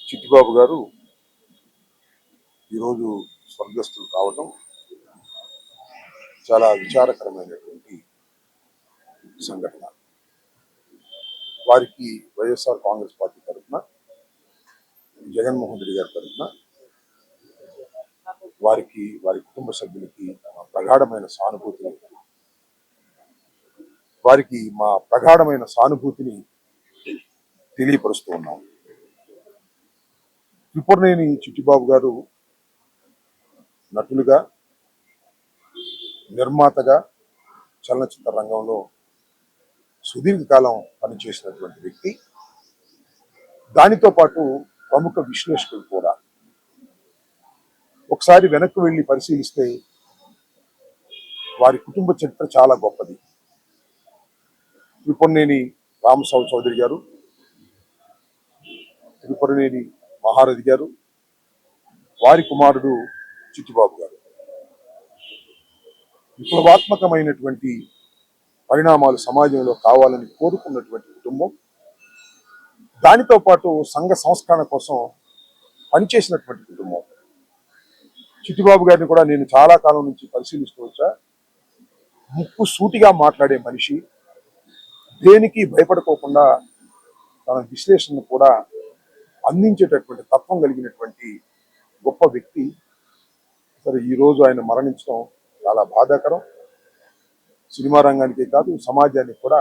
చిట్టిబాబు గారు ఈరోజు స్వర్గస్థులు కావడం చాలా విచారకరమైనటువంటి సంఘటన. వారికి వైఎస్ఆర్ కాంగ్రెస్ పార్టీ తరఫున, జగన్మోహన్ రెడ్డి గారి తరఫున వారికి, వారి కుటుంబ సభ్యులకి మా ప్రగాఢమైన సానుభూతిని తెలియపరుస్తూ ఉన్నాం. త్రిపురనేని చిట్టిబాబు గారు నటులుగా, నిర్మాతగా చలనచిత్ర రంగంలో సుదీర్ఘకాలం పనిచేసినటువంటి వ్యక్తి. దానితో పాటు ప్రముఖ విశ్లేషకులు కూడా. ఒకసారి వెనక్కి వెళ్ళి పరిశీలిస్తే వారి కుటుంబ చరిత్ర చాలా గొప్పది. త్రిపురనేని రామస్వామి చౌదరి గారు, త్రిపురనేని మహారథి గారు, వారి కుమారుడు చిట్టిబాబు గారు. విప్లవాత్మకమైనటువంటి పరిణామాలు సమాజంలో కావాలని కోరుకున్నటువంటి కుటుంబం. దానితో పాటు సంఘ సంస్కరణ కోసం పనిచేసినటువంటి కుటుంబం. చిట్టిబాబు గారిని కూడా నేను చాలా కాలం నుంచి పరిశీలిస్తూ వచ్చా. ముక్కు సూటిగా మాట్లాడే మనిషి, దేనికి భయపడుకోకుండా తన విశ్లేషణను కూడా అందించేటటువంటి తత్వం కలిగినటువంటి గొప్ప వ్యక్తి. సరే, ఈరోజు ఆయన మరణించడం చాలా బాధాకరం. సినిమా రంగానికే కాదు, సమాజానికి కూడా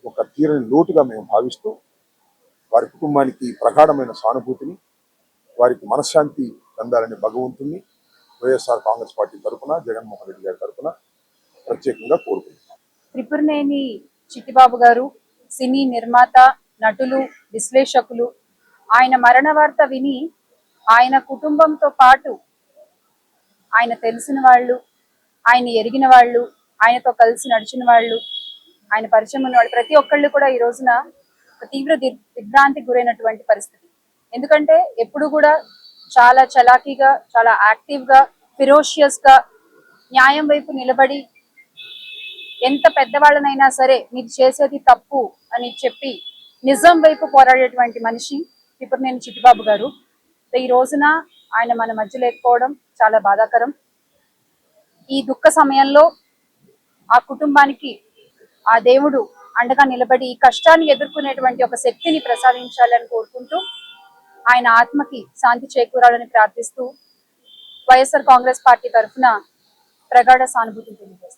ఒక తీరని లోటుగా మేము భావిస్తూ వారి కుటుంబానికి ప్రగాఢమైన సానుభూతిని, వారికి మనశ్శాంతి చెందాలని భగవంతుని వైఎస్ఆర్ కాంగ్రెస్ పార్టీ తరఫున, జగన్మోహన్ రెడ్డి గారి తరఫున ప్రత్యేకంగా కోరుకుంటున్నాం. త్రిపురనేని చిట్టిబాబు గారు సినీ నిర్మాత, నటులు, విశ్లేషకులు. ఆయన మరణ వార్త విని ఆయన కుటుంబంతో పాటు ఆయన తెలిసిన వాళ్ళు, ఆయన ఎరిగిన వాళ్ళు, ఆయనతో కలిసి నడిచిన వాళ్ళు, ఆయన పరిచయం ఉన్న వాళ్ళు, ప్రతి ఒక్కళ్ళు కూడా ఈ రోజున ఒక తీవ్ర దిగ్భ్రాంతికి గురైనటువంటి పరిస్థితి. ఎందుకంటే ఎప్పుడు కూడా చాలా చలాకీగా, చాలా యాక్టివ్గా, ఫిరోషియస్ గా న్యాయం వైపు నిలబడి, ఎంత పెద్దవాళ్ళనైనా సరే మీరు చేసేది తప్పు అని చెప్పి నిజం వైపు పోరాడేటువంటి మనిషి త్రిపురనేని చిట్టిబాబు గారు. ఈ రోజున ఆయన మన మధ్య లేకపోవడం చాలా బాధాకరం. ఈ దుఃఖ సమయంలో ఆ కుటుంబానికి ఆ దేవుడు అండగా నిలబడి ఈ కష్టాన్ని ఎదుర్కొనేటువంటి ఒక శక్తిని ప్రసాదించాలని కోరుకుంటూ, ఆయన ఆత్మకి శాంతి చేకూరాలని ప్రార్థిస్తూ వైఎస్ఆర్ కాంగ్రెస్ పార్టీ తరఫున ప్రగాఢ సానుభూతి తెలియజేస్తాం.